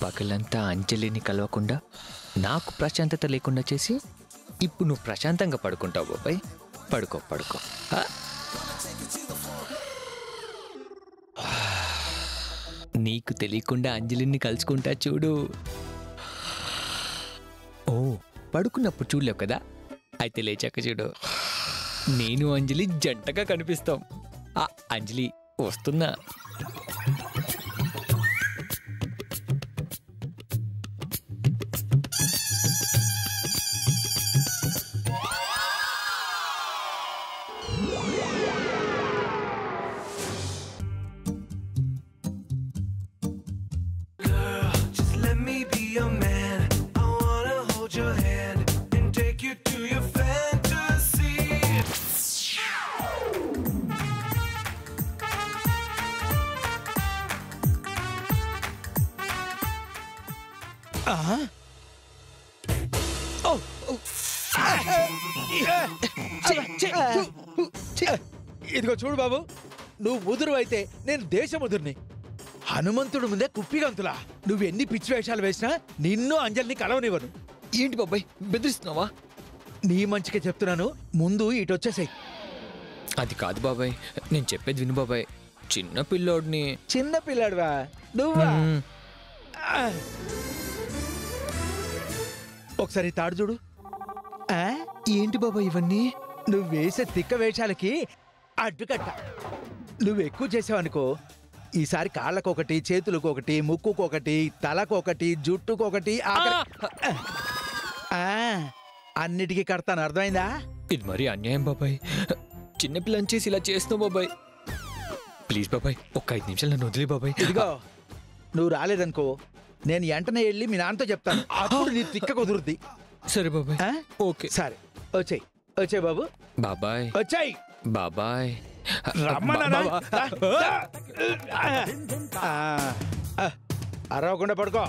పగలంతా అంజలిని కలవకుండా నాకు ప్రశాంతత లేకుండా చేసి ఇప్పుడు నువ్వు ప్రశాంతంగా పడుకుంటావు బాబాయ్. పడుకో పడుకో. నీకు తెలియకుండా అంజలిని కలుసుకుంటా చూడు. ఓ పడుకున్నప్పుడు చూడలేవు కదా, అయితే లేచాక చూడు. నేను అంజలి జంటగా కనిపిస్తాం. అంజలి వస్తున్నా. ఇదిగో చూడు బాబు, నువ్వు ముదురు అయితే నేను దేశముదుర్ని. హనుమంతుడు ముందే కుప్పిగంతులా. నువ్వెన్ని పిచ్చి వేషాలు వేసినా నిన్ను అంజలిని కలవనివ్వను. ఏంటి బాబాయ్ బెదిరిస్తున్నావా? నీ మంచిగా చెప్తున్నాను, ముందు ఇటొచ్చేసాయి. అది కాదు బాబాయ్, నేను చెప్పేది విను బాబాయ్. చిన్న పిల్లోడిని. చిన్న పిల్లాడువా నువ్వా? ఒకసారి తాడు చూడు. ఏంటి బాబాయ్ ఇవన్నీ? నువ్వు వేసే తిక్క వేషాలకి అడ్డుకట్ట. నువ్వు ఎక్కువ చేసావనుకో, ఈసారి కాళ్ళకొకటి, చేతులకొకటి, ముక్కుకొకటి, తలకొకటి, జుట్టుకొకటి, అన్నిటికీ కడతాను. అర్థమైందా? ఇది మరీ అన్యాయం బాబాయ్. చిన్నపిల్లని చేసి ఇలా చేస్తున్నావు బాబాయ్. ప్లీజ్ బాబాయ్, ఒక్క 5 నిమిషాలు నన్ను వదిలే బాబాయ్. ఇదిగో, నువ్వు రాలేదనుకో, నేను వెంటనే వెళ్ళి మీ నాన్నతో చెప్తాను. అప్పుడు నీ తిక్క కుదురుద్ది. సరే బాబాయ్. ఓకే సరే, వచ్చాయి వచ్చాయి బాబు. బాబాయ్ వచ్చాయి బాబాయ్. అరవకుండా పడుకో.